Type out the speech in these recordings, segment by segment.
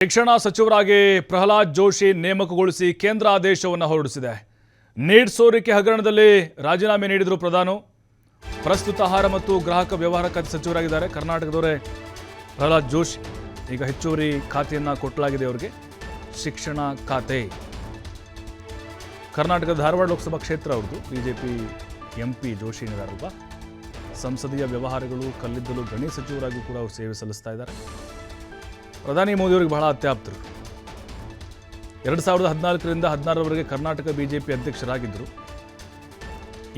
ಶಿಕ್ಷಣ ಸಚಿವರಾಗಿ ಪ್ರಹ್ಲಾದ್ ಜೋಶಿ ನೇಮಕಗೊಳಿಸಿ ಕೇಂದ್ರ ಆದೇಶವನ್ನು ಹೊರಡಿಸಿದೆ. ನೀಟ್ ಸೋರಿಕೆ ಹಗರಣದಲ್ಲಿ ರಾಜೀನಾಮೆ ನೀಡಿದರು ಪ್ರಧಾನಿ. ಪ್ರಸ್ತುತ ಆಹಾರ ಮತ್ತು ಗ್ರಾಹಕ ವ್ಯವಹಾರ ಖಾತೆ ಸಚಿವರಾಗಿದ್ದಾರೆ ಕರ್ನಾಟಕದವರೇ ಪ್ರಹ್ಲಾದ್ ಜೋಶಿ. ಈಗ ಹೆಚ್ಚುವರಿ ಖಾತೆಯನ್ನು ಕೊಟ್ಟಲಾಗಿದೆ ಅವರಿಗೆ. ಶಿಕ್ಷಣ ಖಾತೆ ಕರ್ನಾಟಕದ ಧಾರವಾಡ ಲೋಕಸಭಾ ಕ್ಷೇತ್ರ ಅವ್ರದ್ದು. ಬಿಜೆಪಿ ಎಂಪಿ ಜೋಶಿ ಇದ್ದಾರಲ್ವಾ, ಸಂಸದೀಯ ವ್ಯವಹಾರಗಳು ಕಲ್ಲಿದ್ದಲು ಗಣಿ ಸಚಿವರಾಗಿ ಕೂಡ ಅವರು ಸೇವೆ ಸಲ್ಲಿಸ್ತಾ ಇದ್ದಾರೆ. ಪ್ರಧಾನಿ ಮೋದಿಯವರಿಗೆ ಬಹಳ ಅತ್ಯಾಪ್ತರು. 2014ರಿಂದ 16ರವರೆಗೆ ಕರ್ನಾಟಕ ಬಿಜೆಪಿ ಅಧ್ಯಕ್ಷರಾಗಿದ್ದರು.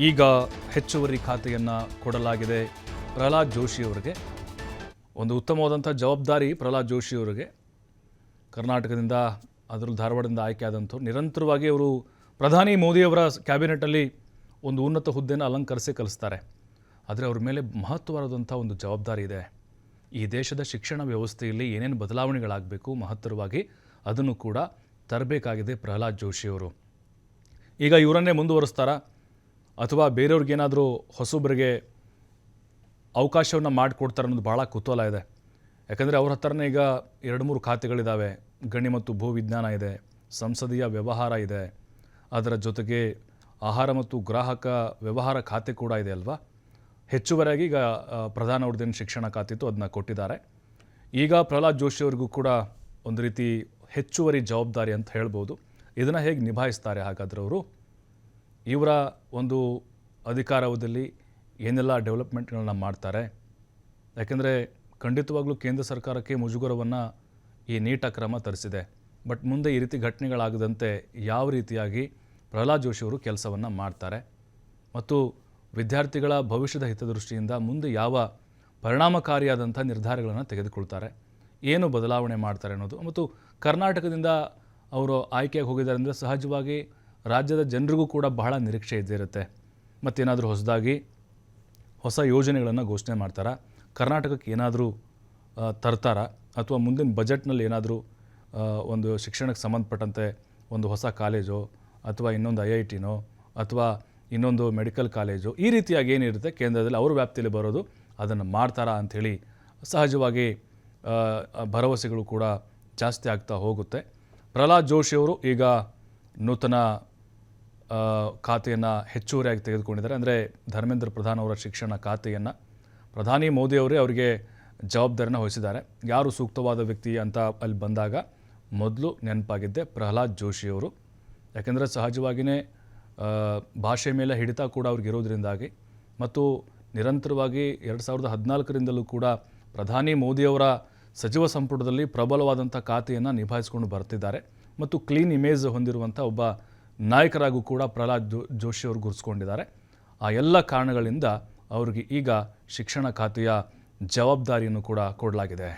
ಈಗ ಹೆಚ್ಚುವರಿ ಖಾತೆಯನ್ನು ಕೊಡಲಾಗಿದೆ ಪ್ರಹ್ಲಾದ್ ಜೋಶಿ ಅವರಿಗೆ. ಒಂದು ಉತ್ತಮವಾದಂಥ ಜವಾಬ್ದಾರಿ ಪ್ರಹ್ಲಾದ್ ಜೋಶಿ ಅವರಿಗೆ. ಕರ್ನಾಟಕದಿಂದ ಅದರಲ್ಲೂ ಧಾರವಾಡದಿಂದ ಆಯ್ಕೆ ಆದಂಥವ್ರು ನಿರಂತರವಾಗಿ ಅವರು ಪ್ರಧಾನಿ ಮೋದಿಯವರ ಕ್ಯಾಬಿನೆಟಲ್ಲಿ ಒಂದು ಉನ್ನತ ಹುದ್ದೆಯನ್ನು ಅಲಂಕರಿಸಿ ಕಲಿಸ್ತಾರೆ. ಆದರೆ ಅವ್ರ ಮೇಲೆ ಮಹತ್ವವಾದಂಥ ಒಂದು ಜವಾಬ್ದಾರಿ ಇದೆ. ಈ ದೇಶದ ಶಿಕ್ಷಣ ವ್ಯವಸ್ಥೆಯಲ್ಲಿ ಏನೇನು ಬದಲಾವಣೆಗಳಾಗಬೇಕು ಮಹತ್ತರವಾಗಿ ಅದನ್ನು ಕೂಡ ತರಬೇಕಾಗಿದೆ ಪ್ರಹ್ಲಾದ್ ಜೋಶಿಯವರು. ಈಗ ಇವರನ್ನೇ ಮುಂದುವರಿಸ್ತಾರಾ ಅಥವಾ ಬೇರೆಯವ್ರಿಗೇನಾದರೂ ಹೊಸೊಬ್ಬರಿಗೆ ಅವಕಾಶವನ್ನು ಮಾಡಿಕೊಡ್ತಾರೆ ಅನ್ನೋದು ಭಾಳ ಕುತೂಹಲ ಇದೆ. ಯಾಕಂದರೆ ಅವ್ರ ಹತ್ರನೇ ಈಗ 2-3 ಖಾತೆಗಳಿದ್ದಾವೆ. ಗಣಿ ಮತ್ತು ಭೂ ವಿಜ್ಞಾನ ಇದೆ, ಸಂಸದೀಯ ವ್ಯವಹಾರ ಇದೆ, ಅದರ ಜೊತೆಗೆ ಆಹಾರ ಮತ್ತು ಗ್ರಾಹಕ ವ್ಯವಹಾರ ಖಾತೆ ಕೂಡ ಇದೆ ಅಲ್ವಾ. ಹೆಚ್ಚುವರಿಯಾಗಿ ಈಗ ಪ್ರಧಾನ ಅವ್ರದ್ದೇನು ಶಿಕ್ಷಣ ಖಾತೆ ಇತ್ತು ಅದನ್ನ ಕೊಟ್ಟಿದ್ದಾರೆ. ಈಗ ಪ್ರಹ್ಲಾದ್ ಜೋಶಿ ಅವ್ರಿಗೂ ಕೂಡ ಒಂದು ರೀತಿ ಹೆಚ್ಚುವರಿ ಜವಾಬ್ದಾರಿ ಅಂತ ಹೇಳ್ಬೋದು. ಇದನ್ನು ಹೇಗೆ ನಿಭಾಯಿಸ್ತಾರೆ ಹಾಗಾದರೆ ಅವರು? ಇವರ ಒಂದು ಅಧಿಕಾರಾವಧಿಯಲ್ಲಿ ಏನೆಲ್ಲ ಡೆವಲಪ್ಮೆಂಟ್ಗಳನ್ನ ಮಾಡ್ತಾರೆ? ಯಾಕೆಂದರೆ ಖಂಡಿತವಾಗ್ಲೂ ಕೇಂದ್ರ ಸರ್ಕಾರಕ್ಕೆ ಮುಜುಗರವನ್ನು ಈ ನೀಟ್ ಅಕ್ರಮ ತರಿಸಿದೆ. ಬಟ್ ಮುಂದೆ ಈ ರೀತಿ ಘಟನೆಗಳಾಗದಂತೆ ಯಾವ ರೀತಿಯಾಗಿ ಪ್ರಹ್ಲಾದ್ ಜೋಶಿ ಅವರು ಕೆಲಸವನ್ನು ಮಾಡ್ತಾರೆ ಮತ್ತು ವಿದ್ಯಾರ್ಥಿಗಳ ಭವಿಷ್ಯದ ಹಿತದೃಷ್ಟಿಯಿಂದ ಮುಂದೆ ಯಾವ ಪರಿಣಾಮಕಾರಿಯಾದಂಥ ನಿರ್ಧಾರಗಳನ್ನು ತೆಗೆದುಕೊಳ್ತಾರೆ, ಏನು ಬದಲಾವಣೆ ಮಾಡ್ತಾರೆ ಅನ್ನೋದು. ಮತ್ತು ಕರ್ನಾಟಕದಿಂದ ಅವರು ಆಯ್ಕೆಯಾಗಿ ಹೋಗಿದ್ದಾರೆ ಅಂದರೆ ಸಹಜವಾಗಿ ರಾಜ್ಯದ ಜನರಿಗೂ ಕೂಡ ಬಹಳ ನಿರೀಕ್ಷೆ ಇದ್ದಿರುತ್ತೆ. ಮತ್ತೇನಾದರೂ ಹೊಸ ಯೋಜನೆಗಳನ್ನು ಘೋಷಣೆ ಮಾಡ್ತಾರಾ, ಕರ್ನಾಟಕಕ್ಕೆ ಏನಾದರೂ ತರ್ತಾರಾ, ಅಥವಾ ಮುಂದಿನ ಬಜೆಟ್ನಲ್ಲಿ ಏನಾದರೂ ಒಂದು ಶಿಕ್ಷಣಕ್ಕೆ ಸಂಬಂಧಪಟ್ಟಂತೆ ಒಂದು ಹೊಸ ಕಾಲೇಜೋ ಅಥವಾ ಇನ್ನೊಂದು IITನೋ ಅಥವಾ ಇನ್ನೊಂದು ಮೆಡಿಕಲ್ ಕಾಲೇಜು ಈ ರೀತಿಯಾಗಿ ಏನಿರುತ್ತೆ ಕೇಂದ್ರದಲ್ಲಿ ಅವ್ರ ವ್ಯಾಪ್ತಿಯಲ್ಲಿ ಬರೋದು ಅದನ್ನು ಮಾಡ್ತಾರಾ ಅಂಥೇಳಿ ಸಹಜವಾಗಿ ಭರವಸೆಗಳು ಕೂಡ ಜಾಸ್ತಿ ಆಗ್ತಾ ಹೋಗುತ್ತೆ. ಪ್ರಹ್ಲಾದ್ ಜೋಶಿ ಅವರು ಈಗ ನೂತನ ಖಾತೆಯನ್ನು ಹೆಚ್ಚುವರಿಯಾಗಿ ತೆಗೆದುಕೊಂಡಿದ್ದಾರೆ. ಅಂದರೆ ಧರ್ಮೇಂದ್ರ ಪ್ರಧಾನ್ ಅವರ ಶಿಕ್ಷಣ ಖಾತೆಯನ್ನು ಪ್ರಧಾನಿ ಮೋದಿಯವರೇ ಅವರಿಗೆ ಜವಾಬ್ದಾರಿನ ವಹಿಸಿದ್ದಾರೆ. ಯಾರು ಸೂಕ್ತವಾದ ವ್ಯಕ್ತಿ ಅಂತ ಅಲ್ಲಿ ಬಂದಾಗ ಮೊದಲು ನೆನಪಾಗಿದ್ದೆ ಪ್ರಹ್ಲಾದ್ ಜೋಶಿಯವರು. ಯಾಕೆಂದರೆ ಸಹಜವಾಗಿಯೇ ಭಾಷೆ ಮೇಲೆ ಹಿಡಿತ ಕೂಡ ಅವ್ರಿಗೆ ಇರೋದ್ರಿಂದಾಗಿ ಮತ್ತು ನಿರಂತರವಾಗಿ 2014ರಿಂದಲೂ ಕೂಡ ಪ್ರಧಾನಿ ಮೋದಿಯವರ ಸಚಿವ ಸಂಪುಟದಲ್ಲಿ ಪ್ರಬಲವಾದಂಥ ಖಾತೆಯನ್ನು ನಿಭಾಯಿಸಿಕೊಂಡು ಬರ್ತಿದ್ದಾರೆ ಮತ್ತು ಕ್ಲೀನ್ ಇಮೇಜ್ ಹೊಂದಿರುವಂಥ ಒಬ್ಬ ನಾಯಕರಾಗೂ ಕೂಡ ಪ್ರಹ್ಲಾದ್ ಜೋಶಿ ಅವರು ಗುರುತಿಸ್ಕೊಂಡಿದ್ದಾರೆ. ಆ ಎಲ್ಲ ಕಾರಣಗಳಿಂದ ಅವರಿಗೆ ಈಗ ಶಿಕ್ಷಣ ಖಾತೆಯ ಜವಾಬ್ದಾರಿಯನ್ನು ಕೂಡ ಕೊಡಲಾಗಿದೆ.